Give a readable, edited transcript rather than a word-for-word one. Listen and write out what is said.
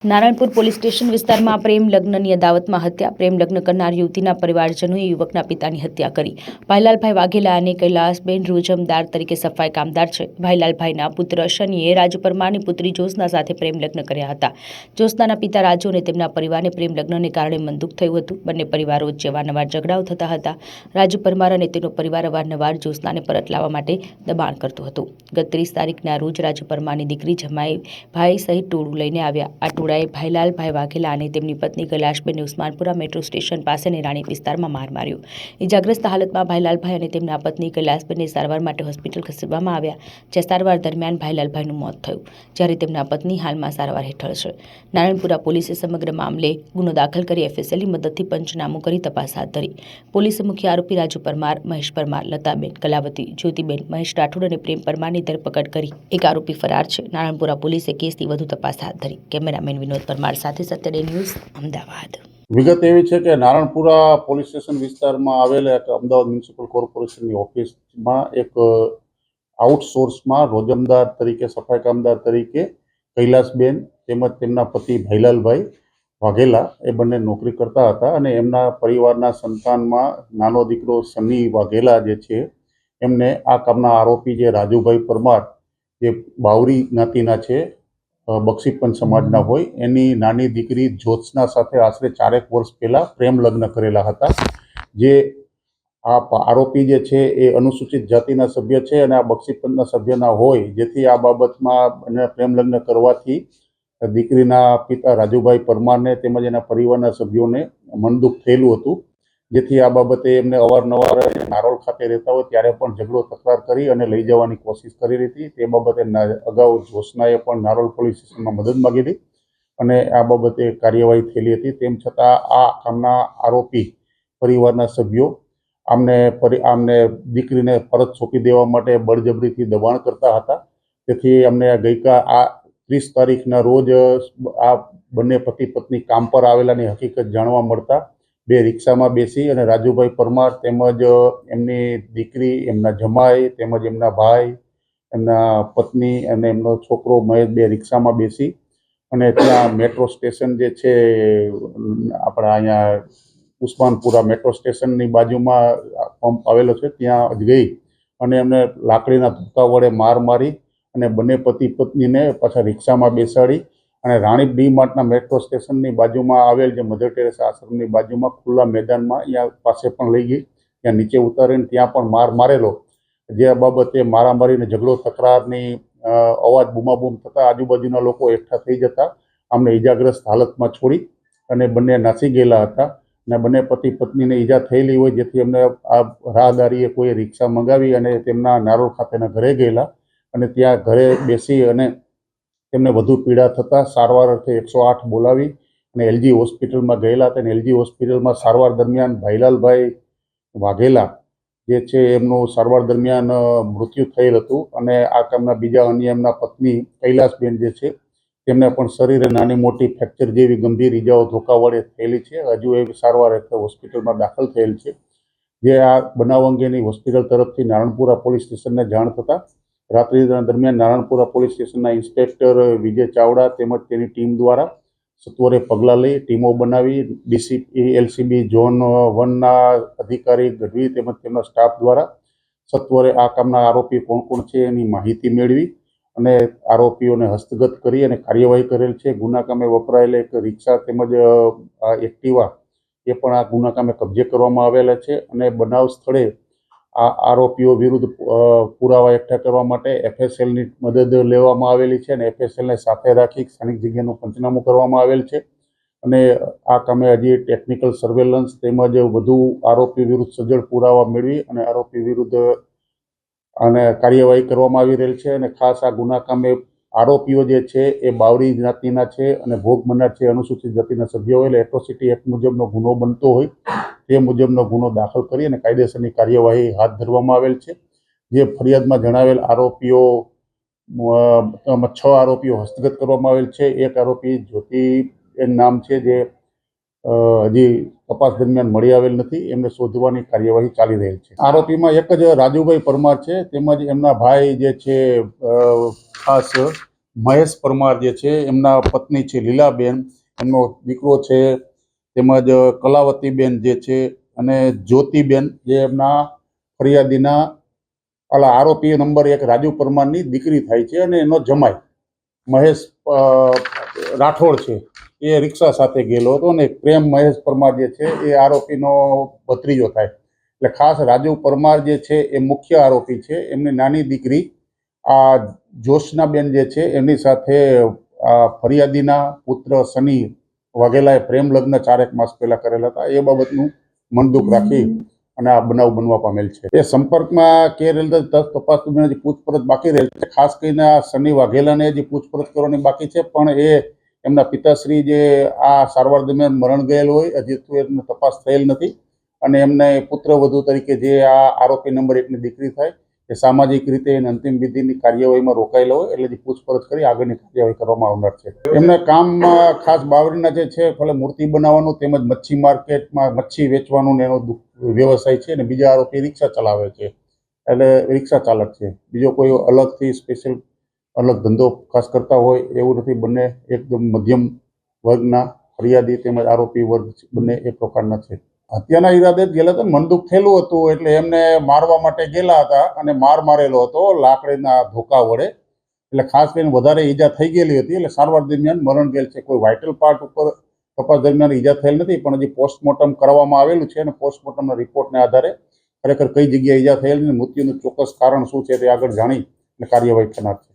Naranpur police station વિસ્તારમાં પ્રેમ લગ્નની અદાવતમાં હત્યા. પ્રેમ લગ્ન કરનાર યુવતીના પરિવારજનોએ યુવકના પિતાની હત્યા કરી. ભાઈલાલભાઈ વાઘેલા અને કૈલાસબેન રોજમદાર તરીકે સફાઈ કામદાર છે. ભાઈલાલભાઈના પુત્ર શનિએ રાજુ પરમારની પુત્રી જ્યોત્સના સાથે પ્રેમ લગ્ન કર્યા હતા. જ્યોત્સનાના પિતા રાજુ અને તેમના પરિવારને પ્રેમ લગ્નને કારણે મનદુખ થયું હતું. બંને પરિવારો વચ્ચે અવારનવાર ઝઘડાઓ થતા હતા. રાજુ પરમાર અને તેનો પરિવાર અવારનવાર જ્યોત્સનાને પરત લાવવા માટે દબાણ કરતું હતું. ગત 30 તારીખના રોજ રાજુ પરમારની દીકરી જમાઈ ભાઈ સહિત ટોળું લઈને આવ્યા. આ ટોળાએ ભાઈલાલભાઈ વાઘેલા અને તેમની પત્ની કૈલાશબેનને ઉસ્માનપુરા મેટ્રો સ્ટેશન પાસેની રાણી વિસ્તારમાં માર માર્યો. ઇજાગ્રસ્ત હાલતમાં ભાઈલાલભાઈ અને તેમના પત્ની કૈલાશબેનને સારવાર માટે હોસ્પિટલ ખસેડવામાં આવ્યા, જ્યાં સારવાર દરમિયાન ભાઈલાલભાઈનું મોત થયું, જ્યારે તેમના પત્ની હાલમાં સારવાર હેઠળ છે. નારણપુરા પોલીસે સમગ્ર મામલે ગુનો દાખલ કરી એફએસએલની મદદથી પંચનામું કરી તપાસ હાથ ધરી. પોલીસે મુખ્ય આરોપી રાજુ પરમાર, મહેશ પરમાર, લતાબેન, કલાવતી, જ્યોતિબેન, મહેશ રાઠોડ અને પ્રેમ પરમારની ધરપકડ કરી. એક આરોપી ફરાર છે. નારણપુરા પોલીસે કેસની વધુ તપાસ હાથ ધરી. કેમેરામેન વિનોદ પરમાર સાથે સત્યડે ન્યૂઝ, અમદાવાદ. વિગત એવી છે કે નારણપુરા પોલીસ સ્ટેશન વિસ્તારમાં આવેલા એક અમદાવાદ મ્યુનિસિપલ કોર્પોરેશનની ઓફિસમાં એક આઉટસોર્સમાં રોજમદાર તરીકે, સફાઈ કામદાર તરીકે કૈલાસબેન તેમજ તેમના પતિ ભાઈલાલભાઈ વાઘેલા એ બંને નોકરી કરતા હતા અને એમના પરિવારના સંતાનમાં નાનો દીકરો સની વાઘેલા જે છે એમને આ કામના આરોપી જે રાજુભાઈ પરમાર જે બાવરી જ્ઞાતિના છે, બક્ષીપંચ સમાજના હોય, એની નાની દીકરી જ્યોત્સના સાથે આશરે 4 વર્ષ પહેલા પ્રેમ લગ્ન કરેલા હતા. જે આ આરોપી જે છે એ અનુસૂચિત જાતિના સભ્ય છે અને આ બક્ષીપંચના સભ્યના હોય, જેથી આ બાબતમાં પ્રેમ લગ્ન કરવાથી દીકરીના પિતા રાજુભાઈ પરમારને તેમજ એના પરિવારના સભ્યોને મનદુખ થયેલું હતું. જેથી આ બાબતે એમને અવારનવાર નારોલ ખાતે રહેતા હોય ત્યારે પણ ઝઘડો તકરાર કરી અને લઈ જવાની કોશિશ કરી હતી. તે બાબતે અગાઉ જ્યોત્સનાએ પણ નારોલ પોલીસ સ્ટેશનમાં મદદ માગી હતી અને આ બાબતે કાર્યવાહી થયેલી હતી. તેમ છતાં આ કામના આરોપી પરિવારના સભ્યો આમને દીકરીને પરત સોંપી દેવા માટે બળજબરીથી દબાણ કરતા હતા. તેથી અમને ગઈકાલ આ 30 તારીખના રોજ આ બંને પતિ પત્ની કામ પર આવેલાની હકીકત જાણવા મળતા બે રિક્ષામાં બેસી અને રાજુભાઈ પરમાર તેમજ એમની દીકરી, એમના જમાઈ તેમજ એમના ભાઈ, એમના પત્ની અને એમનો છોકરો મહેશ બે રિક્ષામાં બેસી અને ત્યાં મેટ્રો સ્ટેશન જે છે આપણા અહીંયા ઉસ્માનપુરા મેટ્રો સ્ટેશનની બાજુમાં પંપ આવેલો છે ત્યાં ગઈ અને એમને લાકડીના ધોકા વડે માર મારી અને બંને પતિ પત્નીને પાછા રિક્ષામાં બેસાડી અને રાણી ડી માર્ટના મેટ્રો સ્ટેશનની બાજુમાં આવેલ જે મધર ટેરેસા આશ્રમની બાજુમાં ખુલ્લા મેદાનમાં અહીંયા પાસે પણ લઈ ગઈ. ત્યાં નીચે ઉતારીને ત્યાં પણ માર મારેલો. જે બાબતે મારામારીને ઝઘડો તકરારની અવાજ બૂમાબૂમ થતાં આજુબાજુના લોકો એકઠા થઈ જતા અમને ઈજાગ્રસ્ત હાલતમાં છોડી અને બંને નાસી ગયેલા હતા અને બંને પતિ પત્નીને ઈજા થયેલી હોય, જેથી અમને આ રાહદારીએ કોઈ રિક્ષા મંગાવી અને તેમના નારોલ ખાતેના ઘરે ગયેલા અને ત્યાં ઘરે બેસી અને તેમને વધુ પીડા થતાં સારવાર અર્થે 108 બોલાવી અને એલજી હોસ્પિટલમાં ગયેલા હતા અને એલજી હોસ્પિટલમાં સારવાર દરમિયાન ભાઈલાલભાઈ વાઘેલા જે છે એમનું સારવાર દરમિયાન મૃત્યુ થયેલ હતું અને આ કામના બીજા અન્ય એમના પત્ની કૈલાસબેન જે છે તેમને પણ શરીરે નાની મોટી ફ્રેક્ચર જેવી ગંભીર ઈજાઓ ધોકા વડે થયેલી છે. હજુ એ સારવાર હેઠળ હોસ્પિટલમાં દાખલ થયેલ છે. જે આ બનાવ અંગેની હોસ્પિટલ તરફથી નારણપુરા પોલીસ સ્ટેશનને જાણ થતાં રાત્રિ દરમિયાન નારણપુરા પોલીસ સ્ટેશનના ઇન્સ્પેક્ટર વિજય ચાવડા તેમજ તેની ટીમ દ્વારા સત્વરે પગલાં લઈ ટીમો બનાવી ડીસીપી એલસીબી ઝોન 1ના અધિકારી ગઢવી તેમજ તેમના સ્ટાફ દ્વારા સત્વરે આ કામના આરોપી કોણ કોણ છે એની માહિતી મેળવી અને આરોપીઓને હસ્તગત કરી અને કાર્યવાહી કરેલ છે. ગુના કામે વપરાયેલા એક રિક્ષા તેમજ એક્ટિવા એ પણ આ ગુના કામે કબજે કરવામાં આવેલા છે અને બનાવ સ્થળે આ આરોપીઓ વિરુદ્ધ પુરાવા એકઠા કરવા માટે એફએસએલની મદદ લેવામાં આવેલી છે અને એફએસએલને સાથે રાખી સ્થાનિક જગ્યાનું પંચનામું કરવામાં આવેલ છે અને આ કામે હજી ટેકનિકલ સર્વેલન્સ તેમજ વધુ આરોપી વિરુદ્ધ સજ્જડ પુરાવા મેળવી અને આરોપી વિરુદ્ધ અને કાર્યવાહી કરવામાં આવી રહેલ છે. અને ખાસ આ ગુના કામે આરોપીઓ જે છે એ બાવરી જ્ઞાતિના છે અને ભોગ બનનાર છે અનુસૂચિત જાતિના સભ્યો હોય, એટલે એટ્રોસિટી એક્ટ મુજબનો ગુનો બનતો હોય તે મુજબનો ગુનો દાખલ કરી અને કાયદેસરની કાર્યવાહી હાથ ધરવામાં આવેલ છે. જે ફરિયાદમાં જણાવેલ આરોપીઓ 6 આરોપીઓ હસ્તગત કરવામાં આવેલ છે. એક આરોપી જ્યોતિ નામ છે જે હજી તપાસ દરમિયાન મળી આવેલ નથી. એમને શોધવાની કાર્યવાહી ચાલી રહેલ છે. આરોપીમાં એક જ રાજુભાઈ પરમાર છે તેમજ એમના ભાઈ જે છે ખાસ મહેશ પરમાર જે છે એમના પત્ની છે લીલાબેન, એમનો દીકરો છે, તેમજ કલાવતીબેન જે છે અને જ્યોતિબેન જે એમના ફરિયાદીના આરોપી નંબર 1 રાજુ પરમારની દીકરી થાય છે અને એનો જમાઈ મહેશ રાઠોડ છે એ રિક્ષા સાથે ગયેલો હતો અને પ્રેમ મહેશ પરમાર જે છે એ આરોપીનો ભત્રીજો થાય. એટલે ખાસ રાજુ પરમાર જે છે એ મુખ્ય આરોપી છે. એમની નાની દીકરી આ જ્યોત્સનાબેન જે છે એમની સાથે ફરિયાદીના પુત્ર સની વાઘેલાએ પ્રેમ લગ્ન 4 માસ પહેલા કરેલા હતા. એ બાબતનું મનદુખ રાખી અને આ બનાવ બનવા પામેલ છે. એ સંપર્કમાં કે તપાસ દરમિયાન પૂછપરછ બાકી રહેલ છે. ખાસ કરીને આ સની વાઘેલાને જે પૂછપરછ કરવાની બાકી છે, પણ એ એમના પિતાશ્રી જે આ સારવાર દરમિયાન મરણ ગયેલ હોય, હજી તો એમને તપાસ થયેલ નથી અને એમને પુત્રવધુ તરીકે જે આ આરોપી નંબર 1ની દીકરી થાય એ સામાજિક રીતે એને અંતિમ વિધિની કાર્યવાહીમાં રોકાયેલા હોય એટલે પૂછપરછ કરી આગળની કાર્યવાહી કરવામાં આવનાર છે. એમને કામમાં ખાસ બાવળીના જે છે ભલે મૂર્તિ બનાવવાનું તેમજ મચ્છી માર્કેટમાં મચ્છી વેચવાનું ને એનો વ્યવસાય છે અને બીજા આરોપી રિક્ષા ચલાવે છે, એટલે રિક્ષા ચાલક છે. બીજો કોઈ અલગથી સ્પેશિયલ અલગ ધંધો ખાસ કરતા હોય એવું નથી. બંને એકદમ મધ્યમ વર્ગના ફરિયાદી તેમજ આરોપી વર્ગ બંને એ પ્રકારના છે. હત્યાના ઈરાદે જ ગયેલા હતા. મનદુખ થયેલું હતું એટલે એમને મારવા માટે ગયેલા હતા અને માર મારેલો હતો લાકડીના ધોકા વડે. એટલે ખાસ કરીને વધારે ઈજા થઈ ગયેલી હતી એટલે સારવાર દરમિયાન મરણ ગયેલ છે. કોઈ વાઇટલ પાર્ટ ઉપર તપાસ દરમિયાન ઈજા થયેલ નથી, પણ હજી પોસ્ટમોર્ટમ કરવામાં આવેલું છે અને પોસ્ટમોર્ટમના રિપોર્ટને આધારે ખરેખર કઈ જગ્યાએ ઈજા થયેલ અને મૃત્યુનું ચોક્કસ કારણ શું છે તે આગળ જાણી અને કાર્યવાહી થનાર છે.